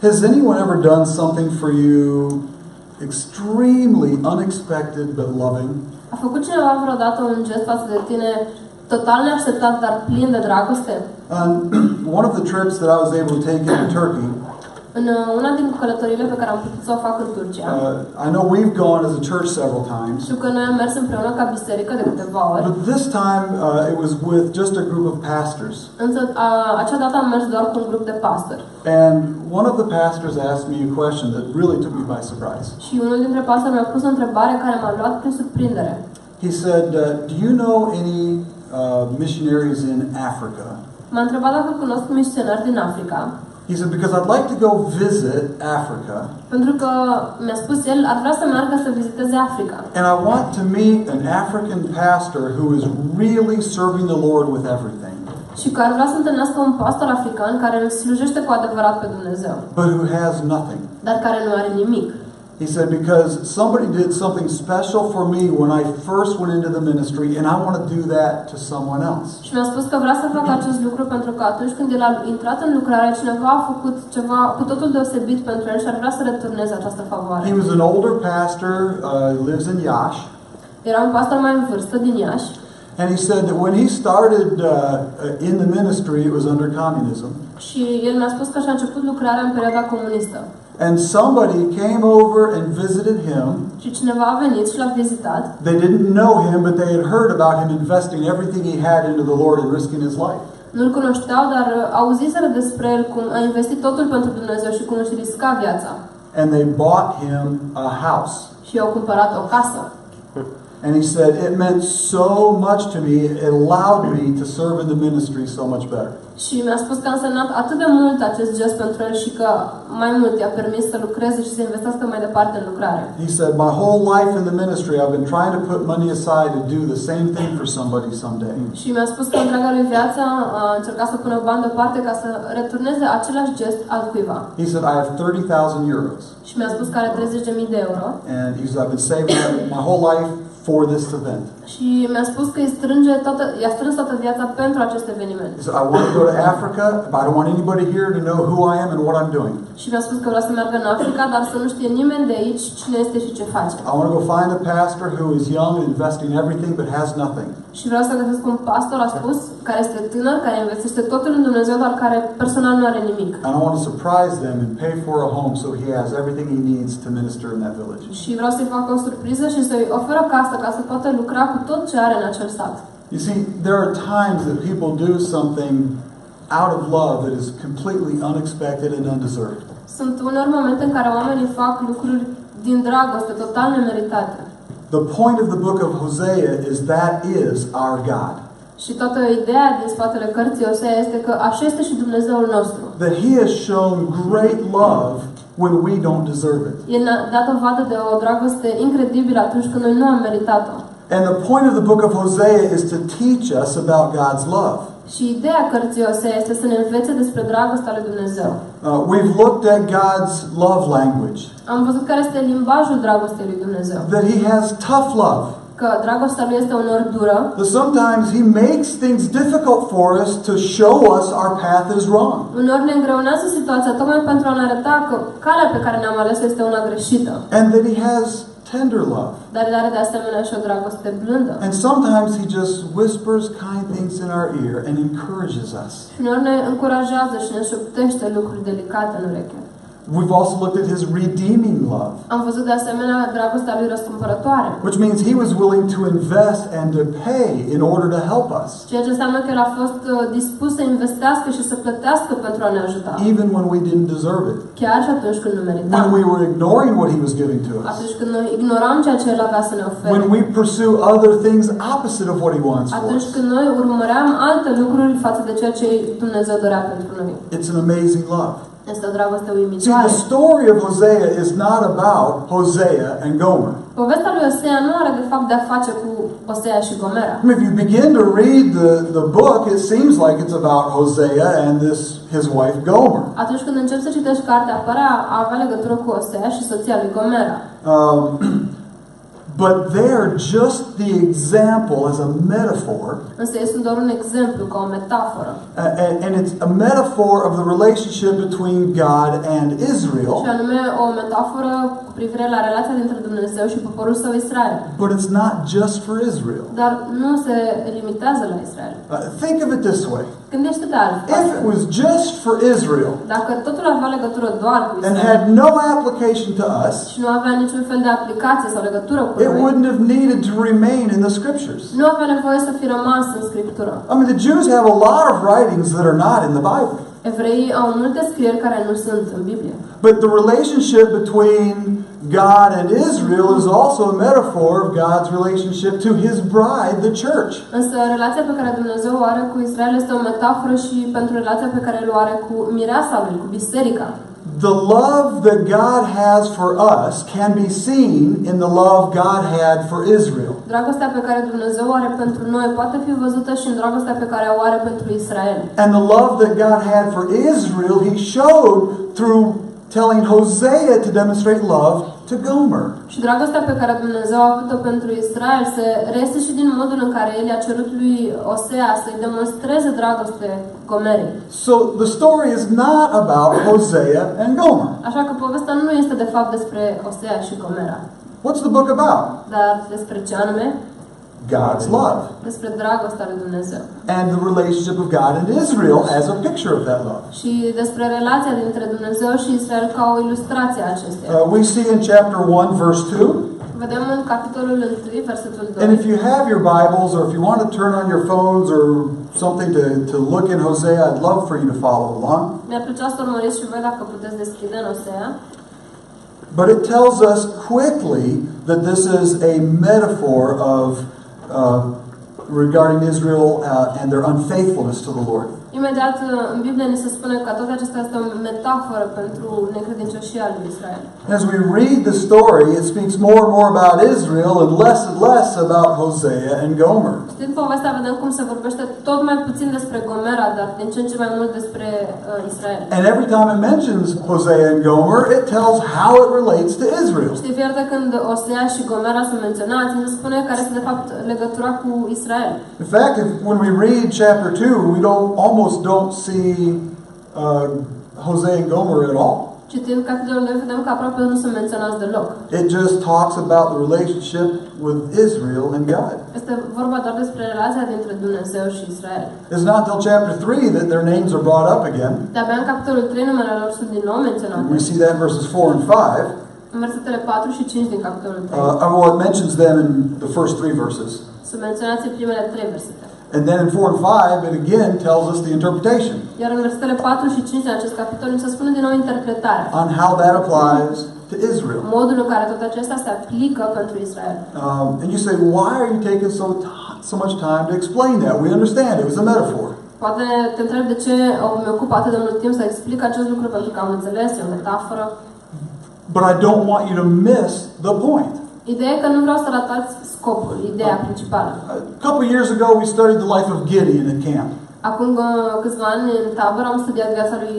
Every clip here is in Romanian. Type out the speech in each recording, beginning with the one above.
Has anyone ever done something for you extremely unexpected but loving? A făcut cineva vreodată un gest față de tine total neașteptat, dar plin de dragoste? One of the trips that I was able to take into Turkey, În una din călătoriile pe care am putut să o fac în Turcia, I know we've gone as a church several times. știu că noi am mers împreună ca biserică de câteva ori. But this time it was with just a group of pastors. Însă acea dată am mers doar cu un grup de pastori. And one of the pastors asked me a question that really took me by surprise. Și unul dintre pastori mi-a pus o întrebare care m-a luat prin surprindere. He said, "Do you know any missionaries in Africa?" M-a întrebat dacă cunosc misionari din Africa. He said, "Because I'd like to go visit Africa. Pentru că mi-a spus el, ar vrea să meargă să viziteze Africa. And I want to meet an African pastor who is really serving the Lord with everything. Și că ar vrea să întâlnească un pastor african care îl slujește cu adevărat pe Dumnezeu, But who has nothing." dar care nu are nimic. He said, "Because somebody did something special for me when I first went into the ministry, and I want to do that to someone else." Și mi-a spus că vrea să facă acest lucru pentru că atunci când el a intrat în lucrare, cineva a făcut ceva cu totul deosebit pentru el și ar vrea să returneze această favoare. He was an older pastor, lives in Yash. Era un pastor mai în vârstă din Iași. And he said that when he started in the ministry, it was under communism. Și el mi-a spus că și-a început lucrarea în perioada comunistă. And somebody came over and visited him. Și cineva a venit și l-a vizitat. They didn't know him, but they had heard about him investing everything he had into the Lord and risking his life. Nu-l cunoșteau, dar auziseră despre el cum a investit totul pentru Dumnezeu și cum își risca viața. And they bought him a house. Și i-au cumpărat o casă. And he said, "It meant so much to me, it allowed me to serve in the ministry so much better." Și mi-a spus că a însemnat atât de mult acest gest pentru el și că mai mult i-a permis să lucreze și să investească mai departe în lucrare. He said, "My whole life in the ministry, I've been trying to put money aside to do the same thing for somebody someday." Și mi-a spus că întreaga lui viață a încercat să pună bani deoparte ca să returneze același gest altcuiva. He said, "I have 30,000 euros." Și mi-a spus că are 30.000 de euro. And he said, "I've been saving my whole life for this event." Și mi-a spus că i-a strâns toată viața pentru acest eveniment. He said, "I want to go to Africa, but I don't want anybody here to know who I am and what I'm doing. Și mi-a spus că vrea să meargă în Africa, dar să nu știe nimeni de aici cine este și ce face. I want to go find a pastor who is young and investing everything but has nothing." Și vreau să găsesc un pastor, a spus, care este tânăr, care investește totul în Dumnezeu, dar care personal nu are nimic. And I want to surprise them and pay for a home so he has everything he needs to minister in that village. Și vreau să-i fac o surpriză și să-i ofer o casă ca să poată lucra cu tot ce are în acel sat. You see, there are times that people do something out of love that is completely unexpected and undeserved. Sunt uneori momente în care oamenii fac lucruri din dragoste, total nemeritate. The point of the book of Hosea is that is our God. Și toată ideea din spatele cărții Osea este că așa este și Dumnezeul nostru. That he has shown great love when we don't deserve it. El ne-a dat dovadă de o dragoste incredibilă atunci când noi nu am meritat-o. And the point of the book of Hosea is to teach us about God's love. Și ideea cărții Osea este să ne învețe despre dragostea lui Dumnezeu. We've looked at God's love language. Am văzut care este limbajul dragostei lui Dumnezeu. That he has tough love. Că dragostea lui este uneori dură. That sometimes he makes things difficult for us to show us our path is wrong. Uneori ne îngreunează situația tocmai pentru a ne arăta că calea pe care ne-am ales este una greșită. And that he has tender love. Dar el are de asemenea și o dragoste blândă. And sometimes he just whispers kind things in our ear and encourages us. Și uneori ne încurajează și ne șoptește lucruri delicate în ureche. We've also looked at his redeeming love. Am văzut de asemenea dragostea lui răscumpărătoare. Which means he was willing to invest and to pay in order to help us. Ceea ce înseamnă că el a fost dispus să investească și să plătească pentru a ne ajuta. Even when we didn't deserve it. Chiar și atunci când nu meritam. When we were ignoring what he was giving to us. Atunci când noi ignoram ceea ce el avea să ne ofere. When we pursue other things opposite of what he wants for Atunci us. când noi urmăream alte lucruri față de ceea ce Dumnezeu dorea pentru noi. It's an amazing love. Este o dragoste See, uimitoare. the story of Hosea is not about Hosea and Gomer. Povestea lui Osea nu are de fapt de a face cu Osea și Gomera. I mean, if you begin to read the book, it seems like it's about Hosea and his wife Gomer. Atunci când începi să citești cartea, pare a avea legătură cu Osea și soția lui Gomera. But they're just the example as a metaphor. Însă ei sunt doar un exemplu, ca o metaforă. And it's a metaphor of the relationship between God and Israel. Și anume o metaforă cu privire la relația dintre Dumnezeu și poporul său Israel. But it's not just for Israel. Dar nu se limitează la Israel. Think of it this way. Gândește-te altfel. If it was just for Israel Dacă totul avea legătură doar cu and Israel had no application to us, și nu avea niciun fel de aplicație sau legătură cu it noi, wouldn't have needed to remain in the scriptures. nu avea nevoie să fi rămas în Scriptură. I mean, the Jews have a lot of writings that are not in the Bible. Evreii au multe scrieri care nu sunt în Biblie. But the relationship between God and Israel is also a metaphor of God's relationship to His bride, the church. Însă relația pe care Dumnezeu o are cu Israel este o metaforă și pentru relația pe care o are cu mireasa lui, cu biserica. The love that God has for us can be seen in the love God had for Israel. Dragostea pe care Dumnezeu o are pentru noi poate fi văzută și în dragostea pe care o are pentru Israel. And the love that God had for Israel, He showed through telling Hosea to demonstrate love to Gomer. Și dragostea pe care Dumnezeu a avut-o pentru Israel se reiese și din modul în care El i-a cerut lui Osea să-i demonstreze dragoste Gomerei. So the story is not about Hosea and Gomer. Așa că povestea nu este de fapt despre Osea și Gomera, What's the book about? dar despre ce anume? God's love. Despre dragostea lui Dumnezeu. And the relationship of God and Israel as a picture of that love. Și despre relația dintre Dumnezeu și Israel ca o ilustrație a acesteia. We see in chapter 1, verse 2. Vedem în capitolul 1, versetul 2. And if you have your Bibles, or if you want to turn on your phones or something to look in Hosea, I'd love for you to follow along. Mi-ar plăcea să urmăriți și voi dacă puteți deschide în Osea. But it tells us quickly that this is a metaphor of regarding Israel and their unfaithfulness to the Lord. Imediat în Biblie ni se spune că toate acestea este o metaforă pentru necredincioșia lui Israel. As we read the story, it speaks more and more about Israel and less about Hosea and Gomer. Știind povestea, vedem cum se vorbește tot mai puțin despre Gomera, dar din ce în ce mai mult despre Israel. And every time it mentions Hosea and Gomer, it tells how it relates to Israel. Știi, fiecare când Osea și Gomera sunt menționați, se spune care este de fapt legătura cu Israel. In fact, when we read chapter 2, we almost don't see Hosea and Gomer at all. Citind capitolul 2, vedem că aproape nu sunt menționați deloc. It just talks about the relationship with Israel and God. Este vorba doar despre relația dintre Dumnezeu și Israel. It's not until chapter 3 that their names are brought up again. De-abia în capitolul 3 numele lor sunt din nou menționate. We see that in verses 4 and 5. În versetele 4 și 5 din capitolul 3. Well, it mentions them in the first 3 verses. Sunt menționați în primele 3 versete. And then in 4 and 5, it again tells us the interpretation Iar în versetele 4 și 5 din acest capitol ni se spune din nou interpretarea. on how that applies to Israel. Modul în care toate acestea se aplică pentru Israel. And you say, why are you taking so much time to explain that? We understand it was a metaphor. Poate te întrebi de ce mi ocup atât de mult timp să explic acest lucru, pentru că am înțeles, e o metaforă. But I don't want you to miss the point. Ideea e că nu vreau să ratați scopul, ideea principală. A couple years ago, we studied the life of Gideon at camp. Acum câțiva ani în tabără am studiat viața lui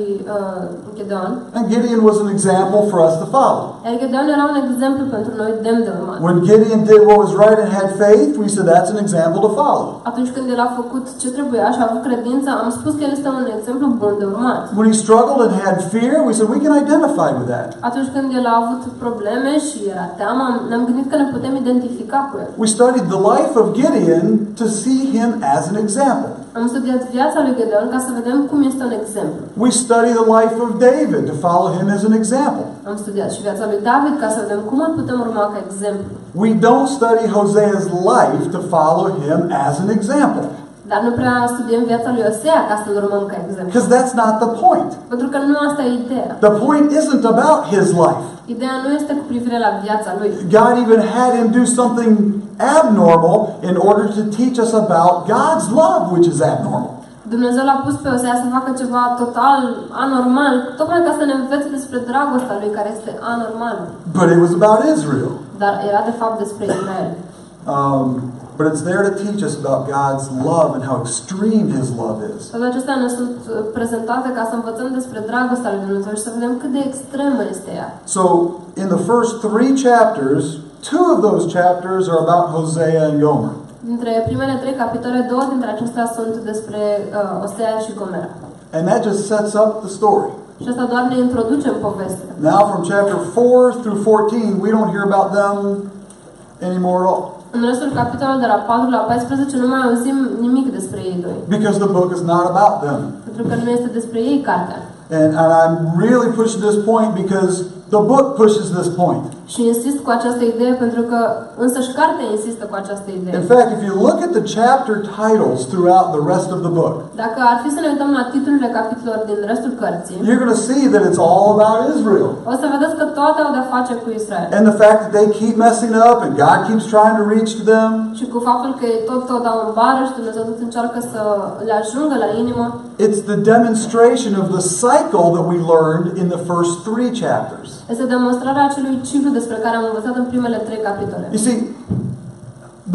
Gedeon. And Gideon was an example for us to follow. Iar Gedeon era un exemplu pentru noi demn de urmat. When Gideon did what was right and had faith, we said that's an example to follow. Atunci când el a făcut ce trebuia și a avut credință, am spus că el este un exemplu bun de urmat. When he struggled and had fear, we said we can identify with that. Atunci când el a avut probleme și era teamă, ne-am gândit că ne putem identifica cu el. We studied the life of Gideon to see him as an example. Am studiat viața lui Gedeon ca să vedem cum este un exemplu. We study the life of David to follow him as an example. Am studiat și viața lui David ca să vedem cum îl putem urma ca exemplu. We don't study Hosea's life to follow him as an example. Dar nu prea studiem viața lui Osea ca să-l urmăm ca exemplu. Because that's not the point. Pentru că nu asta e ideea. The point isn't about his life. Ideea nu este cu privire la viața lui. God even had him do something abnormal in order to teach us about God's love, which is abnormal. Dumnezeu l-a pus pe Osea să facă ceva total anormal, tocmai ca să ne învețe despre dragostea lui care este anormală. But it was about Israel. Dar era de fapt despre Israel. But it's there to teach us about God's love and how extreme His love is. Toate acestea ne sunt prezentate ca să învățăm despre dragostea lui Dumnezeu și să vedem cât de extremă este ea. So, in the first 3 chapters, two of those chapters are about Hosea and Gomer. Dintre primele 3 capitole, 2 dintre acestea sunt despre Osea și Gomera. And that just sets up the story. Și asta doar ne introduce în poveste. Now from chapter 4 through 14, we don't hear about them anymore at all. În restul capitolului de la 4 la 14 nu mai auzim nimic despre ei doi. Because the book is not about them. Pentru că nu este despre ei cartea. And I'm really pushing this point because the book pushes this point. Și insist cu această idee pentru că însăși cartea insistă cu această idee. In fact, if you look at the chapter titles throughout the rest of the book, Dacă ar fi să ne uităm la titlurile capitolelor din restul cărții, you're going to see that it's all about Israel. o să vedeți că toate au de-a face cu Israel. And the fact that they keep messing up and God keeps trying to reach to them. Și cu faptul că ei tot dau în bară și Dumnezeu tot încearcă să le ajungă la inimă. It's the demonstration of the cycle that we learned in the first 3 chapters. Este demonstrarea acelui ciclu despre care am învățat în primele 3 capitole. You see,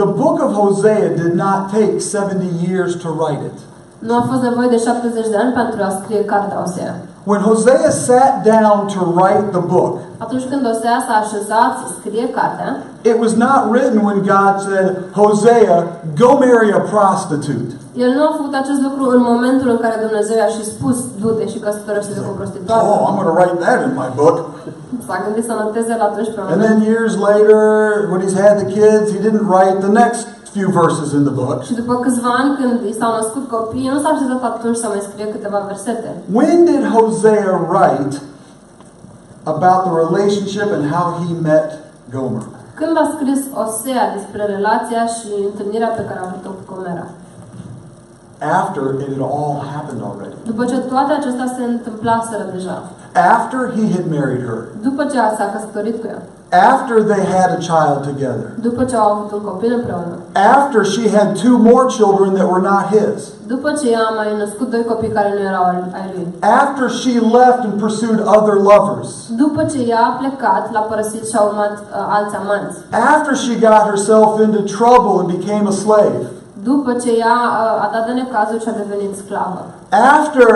the book of Hosea did not take 70 years to write it. Nu a fost nevoie de 70 de ani pentru a scrie cartea Osea. When Hosea sat down to write the book, Atunci când Osea s-a așezat să scrie cartea, it was not written when God said, Hosea, go marry a prostitute. el nu a făcut acest lucru în momentul în care Dumnezeu i-a și spus, du-te și căsătorește-te cu o prostituată. Oh, I'm going to write that in my book. S-a gândit să noteze la 12 And then years later, when he's had the kids, he didn't write the next few verses in the book. Și după câțiva ani, când i s-au născut copii, nu s-a așezat atunci să mai scrie câteva versete. When did Hosea write about the relationship and how he met Gomer? Când a scris Osea despre relația și întâlnirea pe care a avut-o cu Gomera? After it had all happened already. După ce toate acestea se întâmplaseră deja. After he had married her. După ce s-a căsătorit cu ea. After they had a child together. După ce au avut un copil împreună. After she had 2 more children that were not his. După ce ea a mai născut 2 copii care nu erau ai lui. After she left and pursued other lovers. După ce ea a plecat, l-a părăsit și a urmat alți amanți. After she got herself into trouble and became a slave. După ce ea a dat de necazuri și a devenit sclavă. After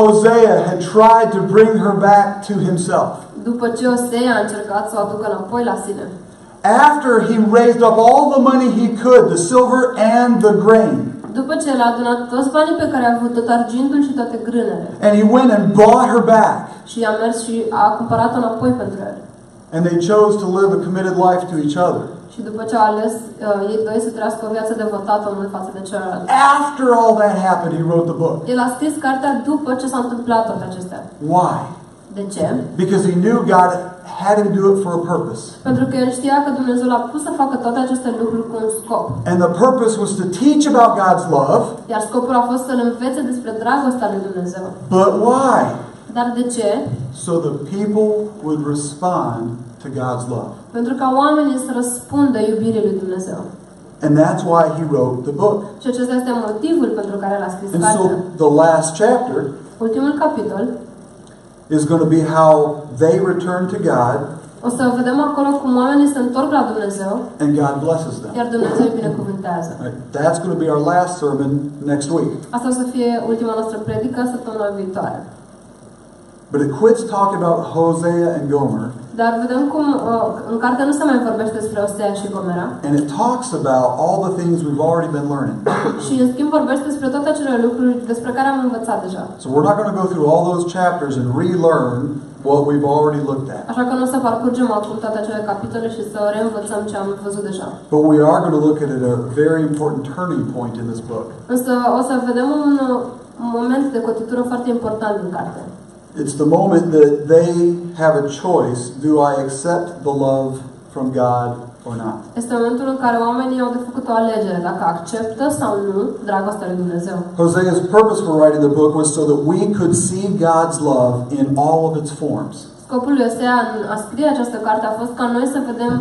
Hosea had tried to bring her back to himself. După ce Osea a încercat să o aducă înapoi la sine. After he raised up all the money he could, the silver and the grain. După ce l-a adunat toți banii pe care a avut, tot argintul și toate grânele. And he went and bought her back. Și a mers și a cumpărat-o înapoi pentru el. And they chose to live a committed life to each other. Și după ce au ales ei doi să trăiască o viață devotată unul față de celălalt. After all that happened, he wrote the book. El a scris cartea după ce s-au întâmplat toate acestea. Why? De ce? Because he knew God had him do it for a purpose. Pentru că el știa că Dumnezeu l-a pus să facă toate aceste lucruri cu un scop. And the purpose was to teach about God's love. Iar scopul a fost să-l învețe despre dragostea lui Dumnezeu. But why? Dar de ce? So the people would respond to God's love. Pentru ca oamenii să răspundă iubirii lui Dumnezeu. And that's why he wrote the book. Și acesta este motivul pentru care l-a scris And so cartea. the last chapter Ultimul capitol is going to be how they return to God o să vedem acolo cum oamenii se întorc la Dumnezeu. and God blesses them. Iar Dumnezeu îi binecuvântează. Right. That's going to be our last sermon next week. Asta o să fie ultima noastră predică săptămâna viitoare. But it quits talking about Hosea and Gomer. Dar vedem cum în carte nu se mai vorbește despre Osea și Gomera. And it talks about all the things we've already been learning. Și în schimb vorbește despre toate acele lucruri despre care am învățat deja. So we're not going to go through all those chapters and relearn what we've already looked at. Așa că nu o să parcurgem acum toate acele capitole și să reînvățăm ce am văzut deja. But we are going to look at a very important turning point in this book. Însă o să vedem un moment de cotitură foarte important în carte. It's the moment that they have a choice. Do I accept the love from God or not? Este momentul în care oamenii au de făcut o alegere dacă acceptă sau nu dragostea lui Dumnezeu. Hosea's purpose for writing the book was so that we could see God's love in all of its forms. Scopul lui Osea în a scrie această carte a fost ca noi să vedem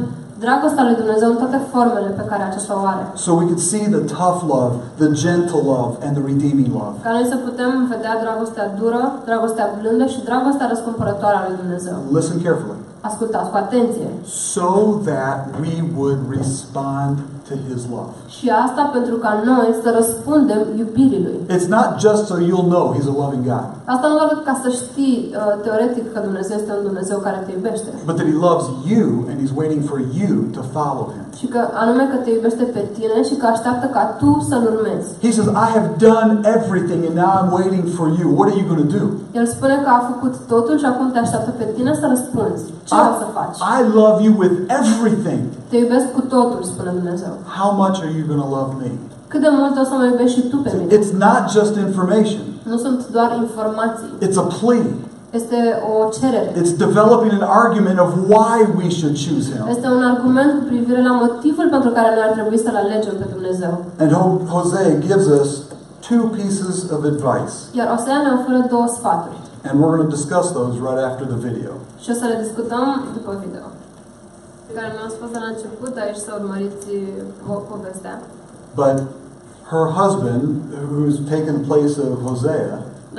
dragostea lui Dumnezeu în toate formele pe care acesta o are. So we could see the tough love, the gentle love, and the redeeming love. Ca noi să putem vedea dragostea dură, dragostea blândă și dragostea răscumpărătoare a lui Dumnezeu. Listen carefully. Ascultați cu atenție. So that we would respond to His love. Și asta pentru ca noi să răspundem iubirii Lui. It's not just so you'll know He's a loving God, Asta nu doar ca să știi teoretic că Dumnezeu este un Dumnezeu care te iubește, but that He loves you and He's waiting for you to follow Him. și că anume că te iubește pe tine și că așteaptă ca tu să-L urmezi. He says, I have done everything and now I'm waiting for you. What are you going to do? El spune că a făcut totul și acum te așteaptă pe tine să răspunzi. Ce o să faci? I love you with everything. Te iubesc cu totul, spune Dumnezeu. How much are you going to love me? Cât de mult o să mă iubești și tu pe mine? It's not just information. Nu sunt doar informații. It's a plea. Este o cerere. It's developing an argument of why we should choose Him. Este un argument cu privire la motivul pentru care noi ar trebui să-L alegem pe Dumnezeu. And Hosea gives us two pieces of advice. Iar Osea ne oferă două sfaturi. And we're going to discuss those right after the video. Și o să le discutăm după video. Pe care mi-am spus de la început, aici să urmăriți povestea. But her husband, who's taken the place of Hosea,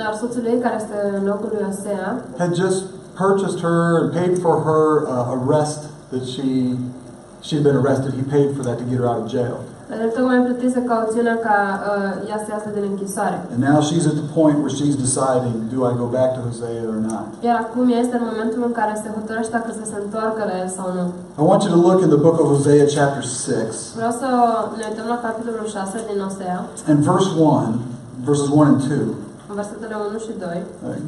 Dar soțul ei, care este în locul lui Osea, had just purchased her and paid for her arrest that she'd been arrested. He paid for that to get her out of jail. el tocmai plătise cauțiunea ca ea să iasă din închisoare. And now she's at the point where she's deciding, do I go back to Hosea or not? Iar acum ea este în momentul în care se hotărăște dacă să se întoarcă la el sau nu. I want you to look in the book of Hosea chapter 6 Vreau să ne uităm la capitolul 6 din Osea, and verses 1 and 2. în versetele 1 și 2.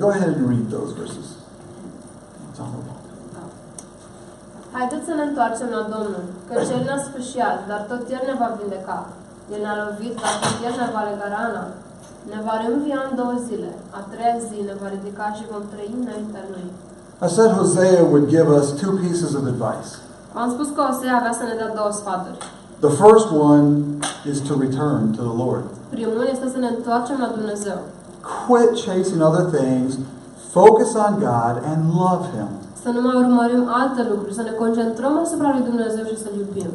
Go ahead and read those verses. It's on the wall. Haideți să ne întoarcem la Domnul, căci El ne-a sfâșiat, dar tot El ne va vindeca. El ne-a lovit, dar tot El ne va lega rana. Ne va reînvia în 2 zile. A 3-a zi ne va ridica și vom trăi înaintea Lui. I said Hosea would give us two pieces of advice. Am spus că Osea avea să ne dea două sfaturi. The first one is to return to the Lord. Primul este să ne întoarcem la Dumnezeu. Quit chasing other things, focus on God, and love Him. Să nu mai urmărim alte lucruri, să ne concentrăm asupra lui Dumnezeu și să-L iubim.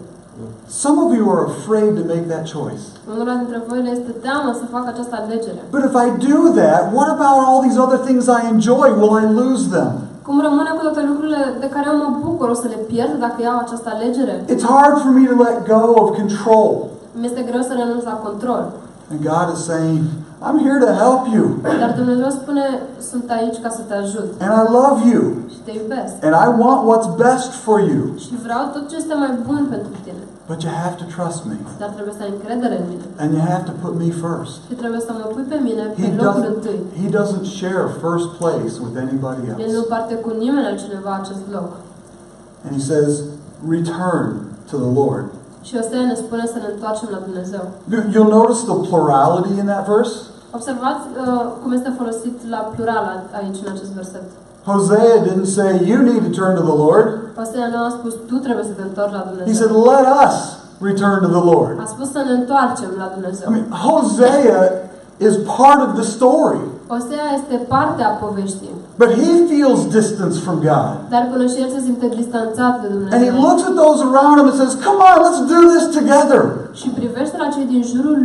Some of you are afraid to make that choice. Unul dintre voi le este teamă să facă această alegere. But if I do that, what about all these other things I enjoy? Will I lose them? Cum rămâne cu toate lucrurile de care eu mă bucur, o să le pierd dacă iau această alegere? It's hard for me to let go of control. Mi-este greu să renunț la control. And God is saying, I'm here to help you. Dar Dumnezeu spune, sunt aici ca să te ajut. And I love you. Și te iubesc. And I want what's best for you. Și vreau tot ce este mai bun pentru tine. But you have to trust me. Dar trebuie să ai încredere în mine. And you have to put me first. Și trebuie să mă pui pe mine pe locul întâi. He doesn't share first place with anybody El nu else. parte cu nimeni altcineva acest loc. And He says, return to the Lord. Și Osea ne spune să ne întoarcem la Dumnezeu. You'll notice the plurality in that verse. Observați cum este folosit la plural aici în acest verset. Hosea didn't say, you need to turn to the Lord. Osea nu a spus, tu trebuie să te întorci la Dumnezeu. He said, let us return to the Lord. A spus să ne întoarcem la Dumnezeu. I mean, Hosea is part of the story. Osea este parte a poveștii. But he feels distance from God. Dar până și el se simte distanțat de Dumnezeu. And he looks at those around him and says, come on, let's do this together. Și privește la cei din jurul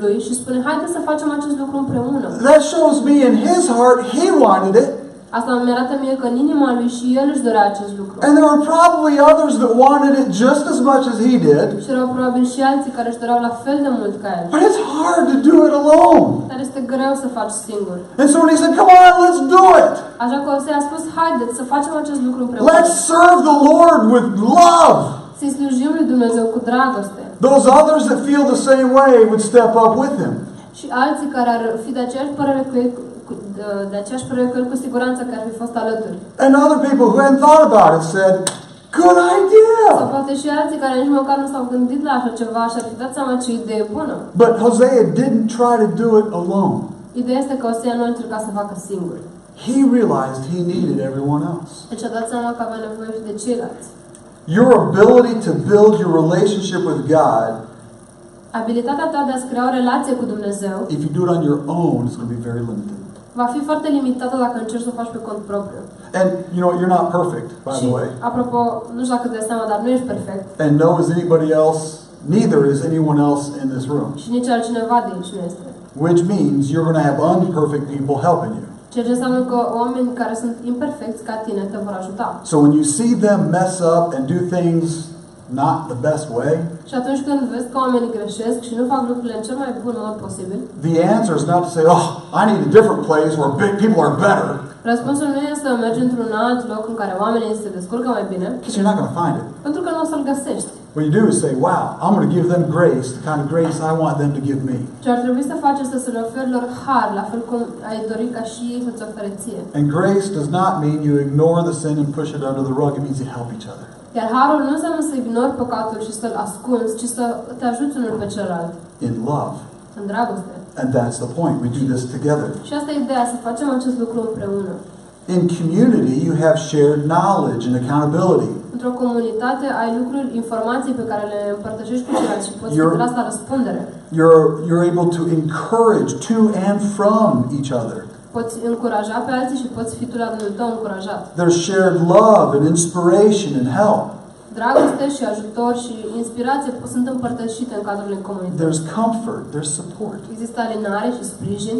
lui și spune, haideți să facem acest lucru împreună. That shows me in his heart, he wanted it. Asta îmi arată mie că în inima lui și el își dorea acest lucru. And there were probably others that wanted it just as much as he did. Și erau probabil și alții care își doreau la fel de mult ca el. But it's hard to do it alone. Dar este greu să faci singur. And so when he said, come on, let's do it. Așa că Osea a spus, haideți să facem acest lucru împreună. Let's serve the Lord with love. Să-i slujim lui Dumnezeu cu dragoste. Those others that feel the same way would step up with him. Și alții care ar fi de aceeași părere cu el, cu siguranță că ar fi fost alături. And other people who hadn't thought about it said, good Sau idea. poate și alții care nici măcar nu s-au gândit la așa ceva și ar fi dat seama ce idee bună. But Hosea didn't try to do it alone. Ideea este că Osea nu a încercat să facă singur. He realized he needed everyone else. Deci a dat seama că avea nevoie și de ceilalți. Your ability to build your relationship with God, Abilitatea ta de a-ți crea o relație cu Dumnezeu if you do it on your own, is going to be very limited. va fi foarte limitată dacă încerci să o faci pe cont propriu. And you know, you're not perfect, by Și, the way. apropo, nu știu dacă îți dai seama, dar nu ești perfect. And no is anybody else, neither is anyone else in this room. Și nici altcineva de aici nu este. Which means you're going to have unperfect people helping you. Ceea ce înseamnă că oameni care sunt imperfecți ca tine te vor ajuta. So when you see them mess up and do things not the best way, Și atunci când vezi că oamenii greșesc și nu fac lucrurile în cel mai bun mod posibil, the answer is not to say, oh, I need a different place where big people are better, răspunsul nu este să mergi într-un alt loc în care oamenii se descurcă mai bine, because you're not going to find it. pentru că nu o să-l găsești. What you do is say, wow, I'm going to give them grace, the kind of grace I want them to give me. Ce ar trebui să faci este să le oferi lor har, la fel cum ai dori ca și ei să-ți ofere ție. And grace does not mean you ignore the sin and push it under the rug. It means you help each other. Iar harul nu înseamnă să ignori păcatul și să-l ascunzi, ci să te ajuți unul pe celălalt. In love. În dragoste. And that's the point. We do this together. Și asta e ideea, să facem acest lucru împreună. In community, you have shared knowledge and accountability. Într-o comunitate ai lucruri, informații pe care le împărtășești cu ceilalți și poți fi tras la răspundere. You're able to encourage to and from each other. Poți încuraja pe alții și poți fi tu la rândul tău încurajat. There's shared love and inspiration and help. Dragoste și ajutor și inspirație sunt împărtășite în cadrul comunității. There's comfort, there's support. Există alinare și sprijin.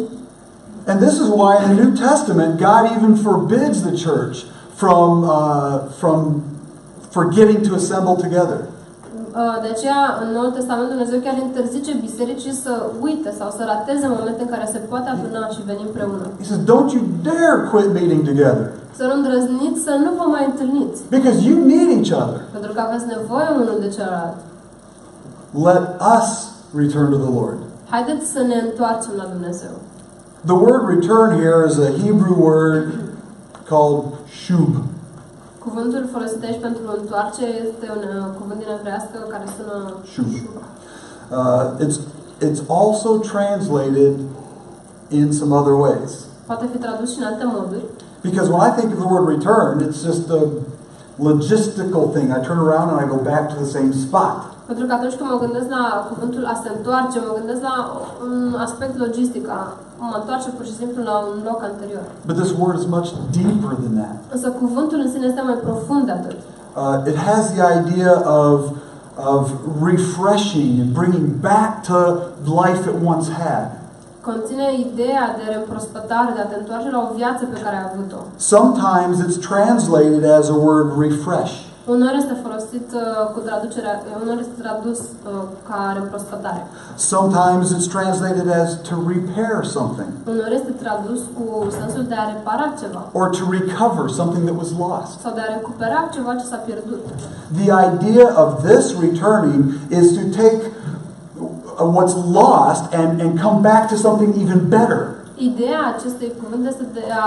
And this is why in the New Testament God even forbids the church from forgetting to assemble together. De aceea, în Noul Testament, Dumnezeu chiar interzice bisericii să uite sau să rateze momente în care se poate aduna și veni împreună. He says, don't you dare quit meeting together. Să nu îndrăzniți să nu vă mai întâlniți. Because you need each other. Pentru că aveți nevoie unul de celălalt. Let us return to the Lord. Haideți să ne întoarcem la Dumnezeu. The word return here is a Hebrew word called shub. Cuvântul folosit aici pentru întoarce este un cuvânt din evrească care sună shub. It's also translated in some other ways. Poate fi tradus și în alte moduri. Because when I think of the word return, it's just a logistical thing. I turn around and I go back to the same spot. Pentru că atunci când mă gândesc la cuvântul a se întoarce, mă gândesc la un aspect logistic, mă întoarce pur și simplu la un loc anterior. But this word is much deeper than that. Însă cuvântul în sine este mai profund de atât. It has the idea of refreshing and bringing back to life it once had. Conține ideea de reîmprospătare, de a te întoarce la o viață pe care ai avut-o. Sometimes it's translated as a word refresh. Uneori este folosit cu traducerea, uneori este tradus ca reîmprospătare. Sometimes it's translated as to repair something. Uneori este tradus cu sensul de a repara ceva. Or to recover something that was lost. Sau de a recupera ceva ce s-a pierdut. The idea of this returning is to take what's lost and come back to something even better. Ideea acestui cuvânt este de a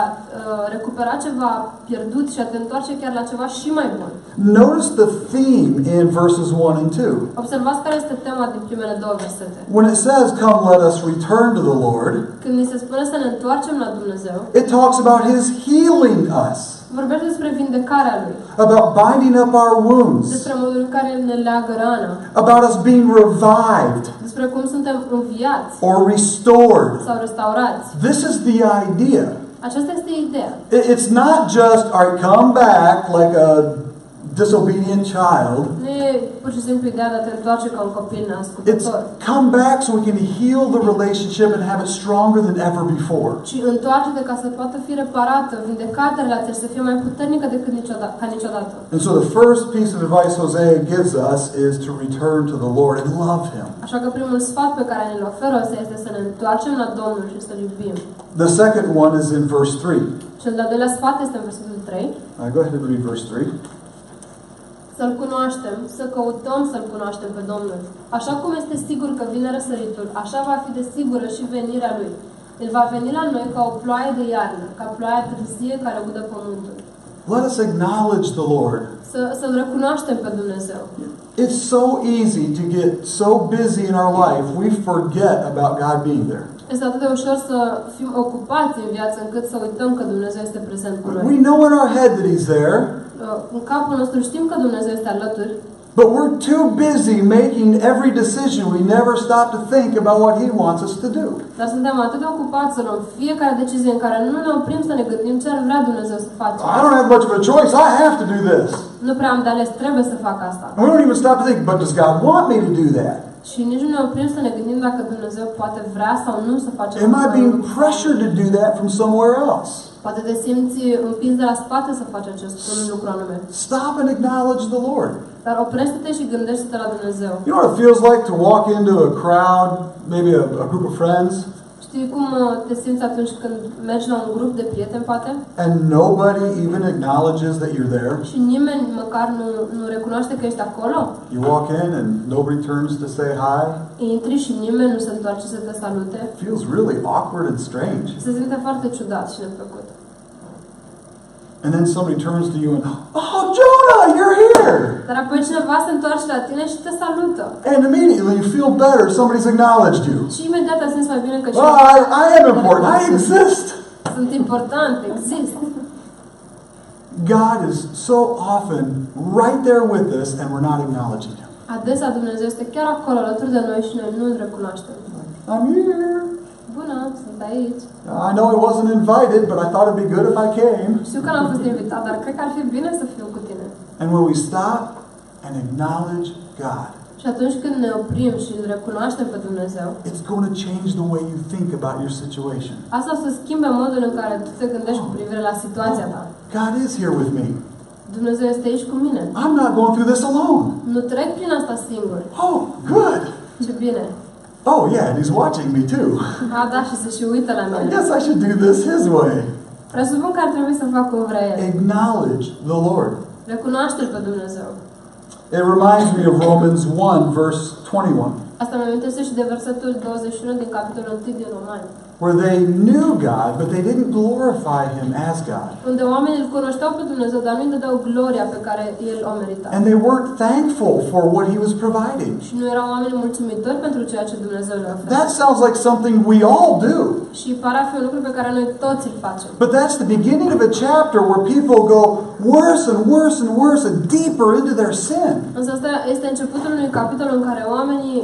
recupera ceva pierdut și a te întoarce chiar la ceva și mai bun. Notice the theme in verses 1 and 2. Observați care este tema din primele două versete. When it says, come let us return to the Lord, Când ni se spune să ne întoarcem la Dumnezeu, it talks about His healing us, vorbește despre vindecarea Lui, about binding up our wounds, despre modul în care ne leagă rana, about us being revived despre cum suntem înviați or restored. sau restaurați. This is the idea. Aceasta este ideea. It's not just, all right, come back like a disobedient child. Nu e pur și simplu ideea de a te întoarce ca un copil It's neascultător, come back so we can heal the relationship and have it stronger than ever before. ci întoarce-te ca să poată fi reparată, vindecată relația și să fie mai puternică decât ca niciodată. And so the first piece of advice Hosea gives us is to return to the Lord and love Him. Așa că primul sfat pe care ne-l oferă Osea este să ne întoarcem la Domnul și să-L iubim. The second one is in verse 3. Cel de-al doilea sfat este în versetul 3. Go ahead and read verse 3. Să-L cunoaștem, să căutăm să-L cunoaștem pe Domnul. Așa cum este sigur că vine răsăritul, așa va fi de sigură și venirea Lui. El va veni la noi ca o ploaie de iarnă, ca ploaia târzie care udă pământul. Let us acknowledge the Lord. Să-L recunoaștem pe Dumnezeu. It's so easy to get so busy in our life, we forget about God being there. Este atât de ușor să fim ocupați în viață încât să uităm că Dumnezeu este prezent cu noi. We know in our head that He's there. În capul nostru știm că Dumnezeu este alături. But we're too busy making every decision. We never stop to think about what He wants us to do. Dar suntem atât de ocupați să luăm fiecare decizie în care nu ne oprim să ne gândim ce ar vrea Dumnezeu să facem. I don't have much of a choice. I have to do this. Nu prea am de ales, trebuie să fac asta. And we don't even stop to think, but does God want me to do that? Și nici nu ne oprim să ne gândim dacă Dumnezeu poate vrea sau nu să facem Am I asta. being pressured to do that from somewhere else? Poate te simți împins de la spate să faci acest lucru anume. Stop and acknowledge the Lord. Dar oprește-te și gândește-te la Dumnezeu. You know what it feels like to walk into a crowd, maybe a group of friends, Știi cum te simți atunci când mergi la un grup de prieteni, poate? and nobody even acknowledges that you're there? Și nimeni măcar nu recunoaște că ești acolo? You walk in and nobody turns to say hi? Intri și nimeni nu se întoarce să te salute? It feels really awkward and strange. Se simte foarte ciudat și neplăcut. And then somebody turns to you and, oh, Jonah, you're here! Dar apoi cineva se întoarce la tine și te salută. And immediately you feel better. Somebody's acknowledged you. Și imediat te simți mai bine că Oh, I am important. I exist. sunt important, exist. God is so often right there with us and we're not acknowledging Him. Adesea Dumnezeu este chiar acolo alături de noi și noi nu îl recunoaștem. I'm here. Bună, sunt aici. I know I wasn't invited, but I thought it'd be good if I came. Știu că n-am fost invitat, dar cred că ar fi bine să fiu cu tine. And when we stop and acknowledge God, Și atunci când ne oprim și îl recunoaștem pe Dumnezeu, it's going to change the way you think about your situation. asta o să schimbe modul în care tu te gândești cu privire la situația ta. God is here with me. Dumnezeu este aici cu mine. I'm not going through this alone. Nu trec prin asta singur. Oh, good. Ce bine. Oh, yeah, and He's watching me too. Da, și se și uită la I mine. guess I should do this His way. Presupun că ar trebui să fac cum vrea El. Acknowledge the Lord. Recunoaște-L pe Dumnezeu. It reminds me of Romans 1, verse 21, Asta mă amintește și de versetul 21 din capitolul 1 din Romani, where they knew God, but they didn't glorify Him as God. unde oamenii îl cunoșteau pe Dumnezeu, dar nu îi dădeau gloria pe care El o merita. And they weren't thankful for what He was providing. Și nu erau oameni mulțumitori pentru ceea ce Dumnezeu le oferă. That sounds like something we all do. Și pare a fi un lucru pe care noi toți îl facem. But that's the beginning of a chapter where people go worse and worse and worse and deeper into their sin. Însă asta este începutul unui capitol în care oamenii,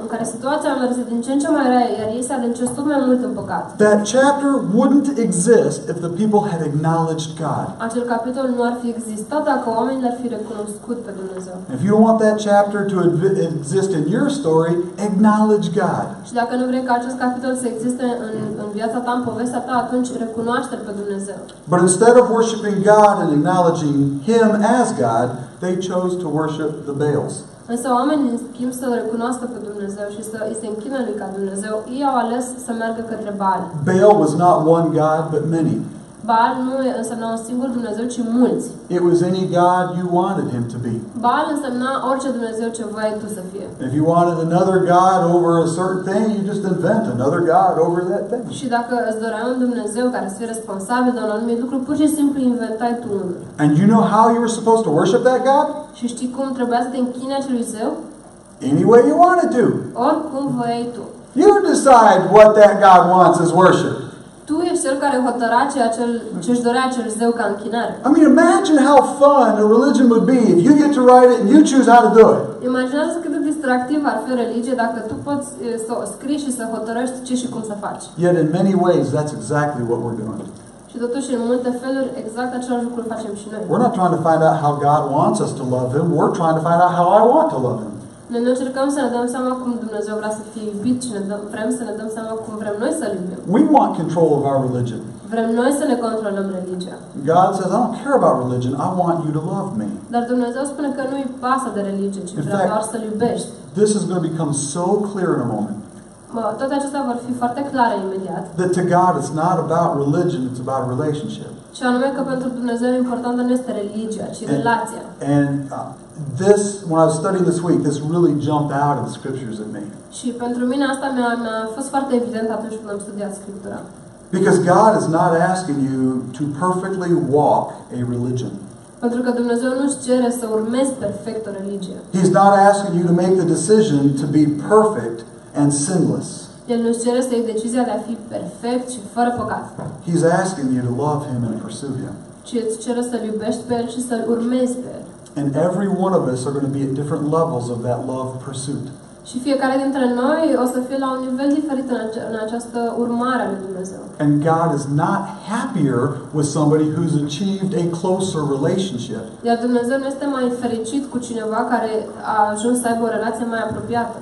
în care situația merge din ce în ce mai rea, iar ei se adâncesc tot mai mult în păcat. That chapter wouldn't exist if the people had acknowledged God. Acel capitol nu ar fi existat dacă oamenii l-ar fi recunoscut pe Dumnezeu. If you don't want that chapter to exist in your story, acknowledge God. Și dacă nu vrei ca acest capitol să existe în viața ta, în povestea ta, atunci recunoaște-L pe Dumnezeu. But instead of worshiping God and acknowledging Him as God, they chose to worship the Baals. Însă oamenii, în schimb, să recunoască pe Dumnezeu și să îi se închină lui ca Dumnezeu, ei au ales să meargă către Baal. Baal was not one God, but many. Baal nu însemna un singur Dumnezeu, ci mulți. It was any God you wanted Him to be. Baal însemna orice Dumnezeu ce voiai tu să fie. If you wanted another God over a certain thing, you just invent another God over that thing. Și dacă îți doreai un Dumnezeu care să fie responsabil de un anumit lucru, pur și simplu inventai tu unul. And you know how you were supposed to worship that God? Și știi cum trebuia să te închini acelui zeu? Any way you wanted to. Oricum voiai tu. You decide what that God wants as worship. Tu ești cel care hotăra ce își dorea acel zeu ca închinare. I mean, imagine how fun a religion would be if you get to write it and you choose how to do it. Imaginează cât de distractiv ar fi o religie dacă tu poți să o scrii și să hotărăști ce și cum să faci. Yet in many ways, that's exactly what we're doing. Și totuși, în multe feluri, exact același lucru facem și noi. We're not trying to find out how God wants us to love Him. We're trying to find out how I want to love Him. Noi nu încercăm să ne dăm seama cum Dumnezeu vrea să fie iubit și vrem să ne dăm seama cum vrem noi să-L iubim. We want control of our religion. Vrem noi să ne controlăm religia. God says, I don't care about religion. I want you to love me. Dar Dumnezeu spune că nu-i pasă de religie, ci vrea doar să-L iubești. This is going to become so clear in a moment. Toate acestea vor fi foarte clare imediat. That to God it's not about religion, it's about relationship. Și anume că pentru Dumnezeu importantă nu este religia, ci relația. And this, when I was studying this week, this really jumped out in the scriptures at me. Și pentru mine asta mi-a fost foarte evident atunci când am studiat Scriptura. Because God is not asking you to perfectly walk a religion. Pentru că Dumnezeu nu-ți cere să urmezi perfect o religie. He's not asking you to make the decision to be perfect and sinless. El nu-ți cere să iei decizia de a fi perfect și fără păcat. He's asking you to love Him and pursue Him. Ci îți cere să-L iubești pe El și să-L urmezi pe El. And every one of us are going to be at different levels of that love pursuit. Și fiecare dintre noi o să fie la un nivel diferit în această urmare a lui Dumnezeu. And God is not happier with somebody who's achieved a closer relationship. Iar Dumnezeu nu este mai fericit cu cineva care a ajuns să aibă o relație mai apropiată.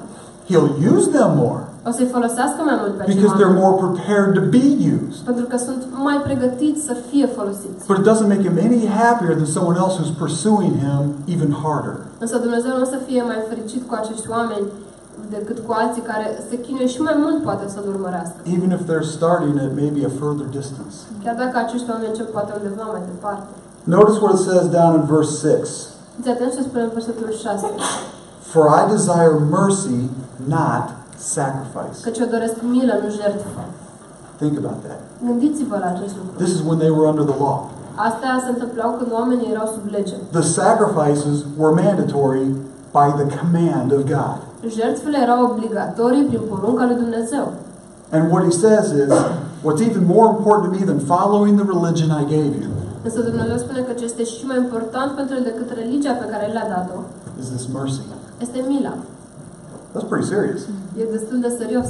He'll use them more. O să-i folosească mai mult pe because they're oameni. more prepared to be used. Pentru că sunt mai pregătiți să fie folosiți. But it doesn't make him any happier than someone else who's pursuing him even harder. Însă Dumnezeu nu o să fie mai fericit cu acești oameni decât cu alții care se chinuie și mai mult poate să-L urmărească. Even if they're starting at maybe a further distance. Chiar dacă acești oameni încep poate undeva mai departe. Notice what it says down in verse 6. Fiți atenți ce spune în versetul 6. For I desire mercy, not sacrifice. Căci eu doresc milă, nu jertfă. Think about that. Gândiți-vă la acest lucru. This is when they were under the law. Astea se întâmplau când oamenii erau sub lege. The sacrifices were mandatory by the command of God. Jertfele erau obligatorii prin porunca lui Dumnezeu. And what he says is, what's even more important to me than following the religion I gave you Însă Dumnezeu spune că ce este și mai important pentru el decât religia pe care le-a dat-o is this mercy. este mila. That's pretty serious. E destul de serios.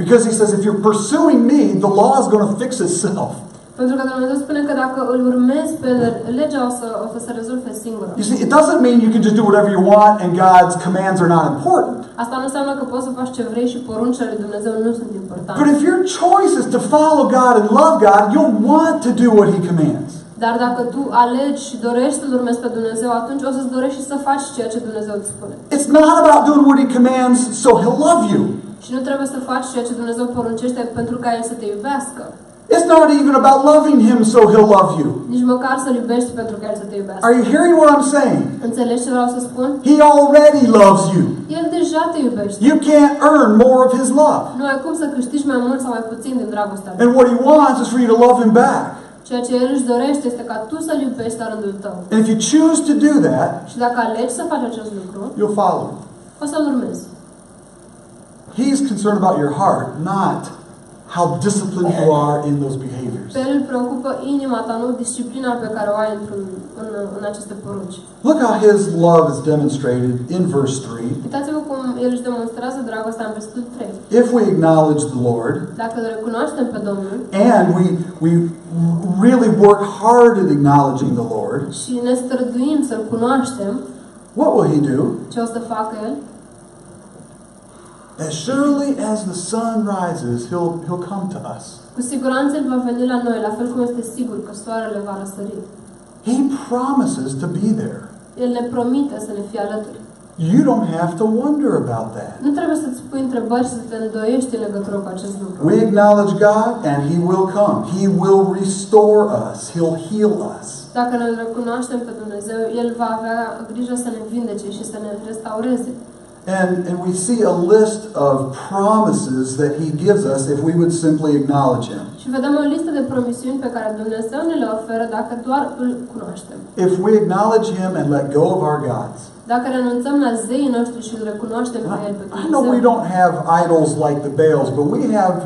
Because he says, if you're pursuing me, the law is going to fix itself. Pentru că Dumnezeu spune că dacă îl urmezi pe legea o să se rezolve singură. You see, it doesn't mean you can just do whatever you want and God's commands are not important. Asta nu înseamnă că poți să faci ce vrei și poruncile lui Dumnezeu nu sunt importante. But if your choice is to follow God and love God, you'll want to do what he commands. Dar dacă tu alegi și dorești să-L urmezi pe Dumnezeu, atunci o să-ți dorești și să faci ceea ce Dumnezeu îți spune. It's not about doing what he commands so he'll love you. Și nu trebuie să faci ceea ce Dumnezeu poruncește pentru ca El să te iubească. It's not even about loving him so he'll love you. Nici măcar să-L iubești pentru ca El să te iubească. Are you hearing what I'm saying? Înțelegi ce vreau să spun? He already loves you. El deja te iubește. You can't earn more of his love. Nu ai cum să câștigi mai mult sau mai puțin din dragostea lui. And what he wants is for you to love him back. Ceea ce El își dorește este ca tu să-L iubești la rândul tău. And if you choose to do that, Și dacă alegi să faci acest lucru, you'll follow him. o să-L urmezi. He's concerned about your heart, not how disciplined you are in those behaviors. Pe El îl preocupă inima ta, nu disciplina pe care o ai în aceste porunci. Look how his love is demonstrated in verse 3. Uitați-vă cum El își demonstrează dragostea în versetul 3. If we acknowledge the Lord, Dacă îl recunoaștem pe Domnul and we really work hard at acknowledging the Lord, și ne străduim să-L cunoaștem, what will he do? ce o să facă El? As surely as the sun rises, he'll come to us. Cu siguranță El va veni la noi, la fel cum este sigur că soarele va răsări. He promises to be there. El ne promite să ne fie alături. You don't have to wonder about that. Nu trebuie să-ți pui întrebări și să te îndoiești în legătură cu acest lucru. We acknowledge God and he will come. He will restore us. He'll heal us. Dacă ne recunoaștem pe Dumnezeu, El va avea grijă să ne vindece și să ne restaureze. And we see a list of promises that he gives us if we would simply acknowledge him. Și vedem o listă de promisiuni pe care Dumnezeu ne le oferă dacă doar îl cunoaștem. If we acknowledge him and let go of our gods. Dacă renunțăm la zeii noștri și îl recunoaștem pe El pe I know we Dumnezeu. don't have idols like the Baals, but we have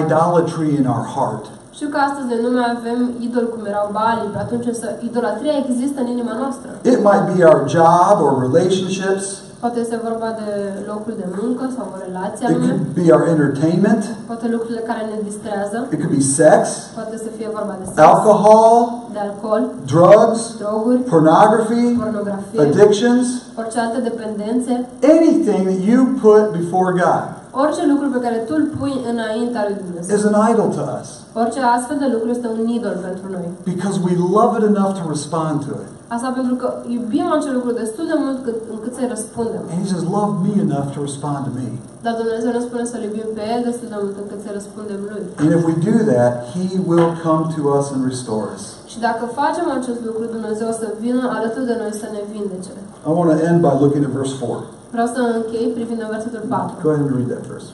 idolatry in our heart. Știu că astăzi noi nu mai avem idoli cum erau Baalii, pe atunci însă idolatria există în inima noastră. It might be our job or relationships. Poate este vorba de locul de muncă sau o relație It anume. could be our entertainment. Poate lucrurile care ne distrează. It could be sex, Poate să fie vorba de sex, alcohol, de alcool, drugs, droguri, pornography, pornografie, addictions, orice alte dependențe, anything that you put before God orice lucru pe care tu îl pui înaintea lui Dumnezeu. is an idol to us Orice astfel de lucru este un idol pentru noi. because we love it enough to respond to it. Asta pentru că iubim acel lucru destul de mult încât să-i răspundem. And he says, love me enough to respond to me. Dar Dumnezeu ne spune să-L iubim pe El destul de mult încât să-i răspundem Lui. And if we do that, he will come to us and restore us. Și dacă facem acest lucru, Dumnezeu o să vină alături de noi să ne vindece. I want to end by looking at verse 4. Vreau să închei privind în versetul 4. Go ahead and read that verse.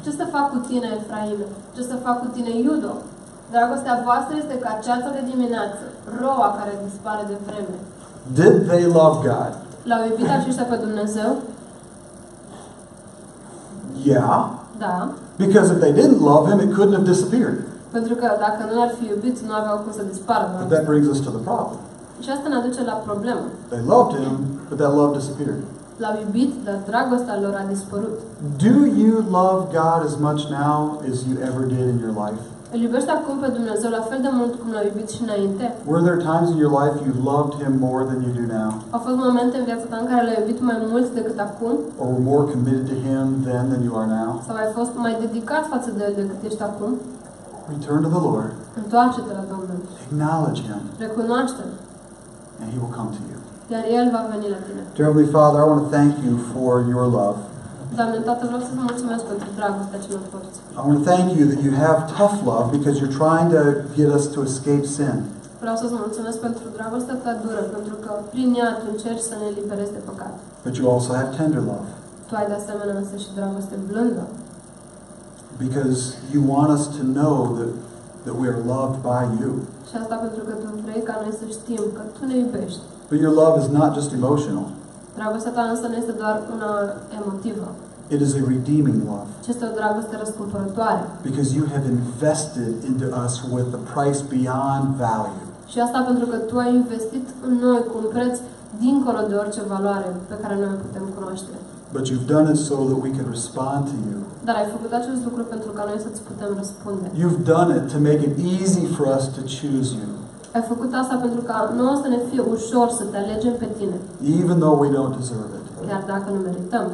Ce să fac cu tine, Efraime? Ce să fac cu tine, Iudo? Dragostea voastră este ca ceața de dimineață, roa care dispare de vreme. Did they love God? L-au iubit aceștia pe Dumnezeu? Yeah. Da. Because if they didn't love him, it couldn't have disappeared. Pentru că dacă nu ar fi iubit, nu aveau cum să dispară. But that brings us to the problem. Și asta ne aduce la problemă. They loved him, but that love disappeared. L-au iubit, dar dragostea lor a dispărut. Do you love God as much now as you ever did in your life? Îl iubești acum pe Dumnezeu la fel de mult cum l-ai iubit și înainte? Were there times in your life you loved Him more than you do now? Au fost momente în viața ta în care l-ai iubit mai mult decât acum? Or were more committed to Him then than you are now? Sau ai fost mai dedicat față de El decât ești acum? Return to the Lord. Întoarce-te la Domnul. Acknowledge Him. Recunoaște-L. And He will come to you. Iar El va veni la tine. Dear Heavenly Father, I want to thank you for your love. Doamne, Tată, vreau să-ți mulțumesc pentru dragostea ce mi-a porți. I want to thank you that you have tough love because you're trying to get us to escape sin. Vreau să-ți mulțumesc pentru dragostea ta dură, pentru că prin ea tu încerci să ne eliberezi de păcat. But you also have tender love Tu ai de asemenea însă și dragoste blândă, because you want us to know that we are loved by you. și asta pentru că tu vrei ca noi să știm că tu ne iubești. But your love is not just emotional. Dragostea ta însă nu este doar una emotivă, It is a redeeming love ci este o dragoste răscumpărătoare. because you have invested into us with a price beyond value. Și asta pentru că tu ai investit în noi cu un preț dincolo de orice valoare pe care noi o putem cunoaște. But you've done it so that we can respond to you. Dar ai făcut acest lucru pentru ca noi să-ți putem răspunde. You've done it to make it easy for us to choose you, Ai făcut asta pentru ca nouă să ne fie ușor să te alegem pe tine, even though we don't deserve it. chiar dacă nu merităm.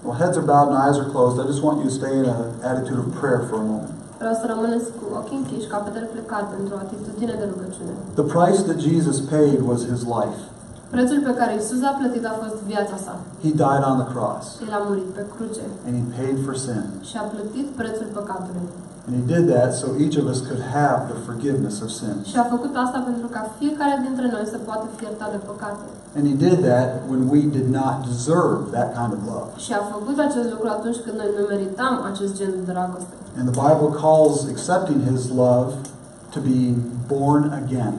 Well, heads are bowed and eyes are closed. I just want you to stay in an attitude of prayer for a moment. Vreau să rămâneți cu ochii închiși, capetele plecate, într-o atitudine de rugăciune. The price that Jesus paid was His life. Prețul pe care Isus a plătit a fost viața sa. He died on the cross, El a murit pe cruce and He paid for sin. și a plătit prețul păcatului. And He did that so each of us could have the forgiveness of sins. Și a făcut asta pentru ca fiecare dintre noi să poată fi iertat de păcate. And He did that when we did not deserve that kind of love. Și a făcut acest lucru atunci când noi nu meritam acest gen de dragoste. And the Bible calls accepting His love to be born again.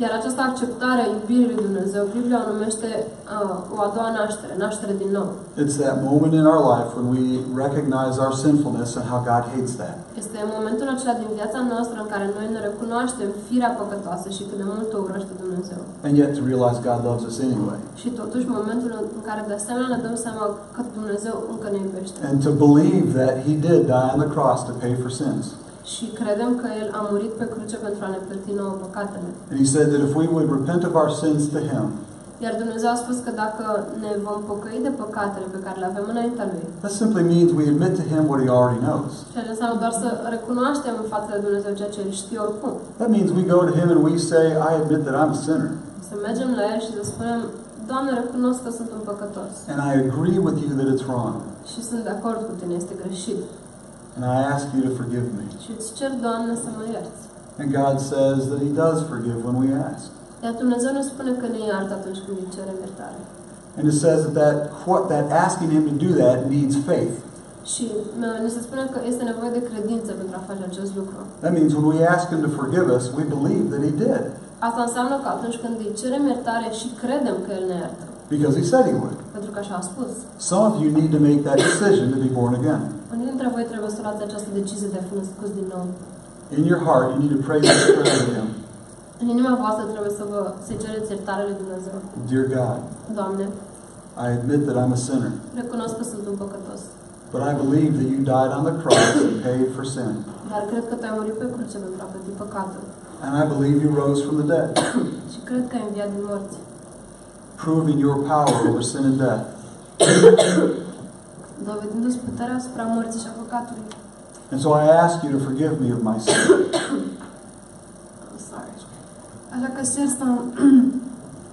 Iar această acceptare a iubirii lui Dumnezeu, Biblia o numește o a doua naștere, naștere din nou. It's that moment in our life when we recognize our sinfulness and how God hates that. Este momentul acela din viața noastră în care noi ne recunoaștem firea păcătoasă și cât de mult o urăște Dumnezeu. And yet to realize God loves us anyway. Și totuși momentul în care de asemenea ne dăm seama că Dumnezeu încă ne iubește. And to believe that He did die on the cross to pay for sins. Și credem că El a murit pe cruce pentru a ne plăti nouă păcatele. And He said that if we would repent of our sins to Him, Iar Dumnezeu a spus că dacă ne vom pocăi de păcatele pe care le avem înaintea Lui, that simply means we admit to Him what He already knows. ceea ce înseamnă doar să recunoaștem în fața de Dumnezeu ceea ce El știe oricum. That means we go to Him and we say, I admit that I'm a sinner. Să mergem la El și să spunem, Doamne, recunosc că sunt un păcătos. And I agree with you that it's wrong. Și sunt de acord cu Tine, este greșit. And I ask you to forgive me. Și îți cer, Doamne, să mă ierți. And God says that He does forgive when we ask. Iar Dumnezeu ne spune că ne iartă atunci când îi cerem iertare. And it says that asking Him to do that needs faith. Și ne se spune că este nevoie de credință pentru a face acest lucru. That means when we ask Him to forgive us, we believe that He did. Asta înseamnă că atunci când îi cerem iertare și credem că El ne iartă. Because He said He would. Pentru că așa a spus. Some of you need to make that decision to be born again. Unii dintre voi trebuie să luați această decizie de a fi născuți din nou. In your heart, you need to pray this prayer to Him. În inima voastră trebuie să-i cereți iertare lui Dumnezeu. Dear God, Doamne, I admit that I'm a sinner, recunosc că sunt un păcătos. but I believe that You died on the cross and paid for sin. Dar cred că Tu ai murit pe cruce pentru a plăti păcatul. And I believe You rose from the dead, Și cred că ai înviat din morți. proving Your power over sin and death. Dovedindu-ți puterea asupra morții și a păcatului. And so I ask You to forgive me of my sin. Sorry. Așa că cer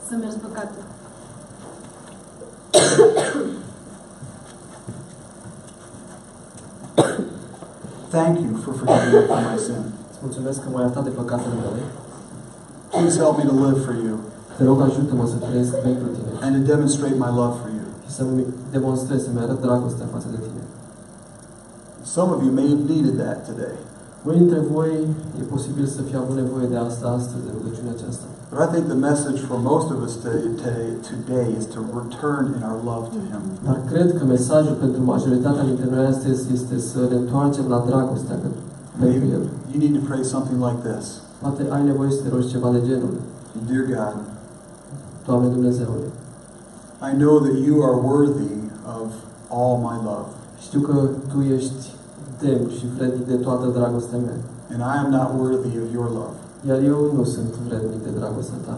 să mergi păcatul. Thank You for forgiving me of my sin. Îți mulțumesc că m-ai iertat de păcatele mele. Please help me to live for You Te rog, ajută-mă să trăiesc pentru Tine and to demonstrate my love for You. și să-mi demonstrez, să-mi arăt dragostea față de Tine. Some of you may have needed that today. Unii dintre voi e posibil să fie avut nevoie de asta astăzi, de rugăciunea aceasta. But I think the message for most of us today is to return in our love to Him. Dar cred că mesajul pentru majoritatea dintre noi astăzi este să ne întoarcem la dragostea pentru Maybe El. you need to pray something like this. Poate ai nevoie să te rogi ceva de genul. Dear God, Doamne Dumnezeule, I know that You are worthy of all my love. știu că Tu ești demn și vrednic de toată dragostea mea. and I am not worthy of your love. Iar eu nu sunt vrednic de dragostea ta.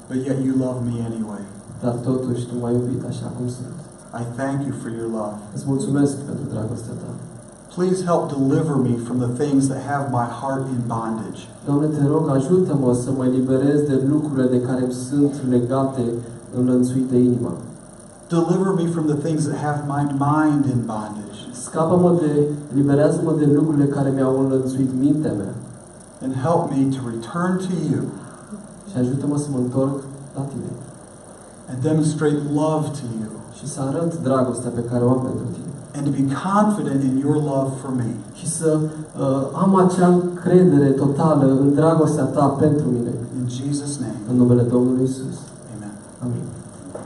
But yet you love me anyway. Dar totuși tu m-ai iubit așa cum sunt. I thank you for your love. Îți mulțumesc pentru dragostea ta. Please help deliver me from the things that have my heart in bondage. Doamne, te rog, ajută-mă să mă eliberez de lucrurile de care îmi sunt legate, înlănțuite inima. Deliver me from the things that have my mind in bondage. Scapă-mă eliberează-mă de lucrurile care mi-au înlănțuit mintea mea. And help me to return to you. Și ajută-mă să mă întorc la tine. And demonstrate love to you. Și să arăt dragostea pe care o am pentru tine. And to be confident in your love for me. Și să am acea încredere totală în dragostea ta pentru mine. In Jesus' name. În numele Domnului Isus.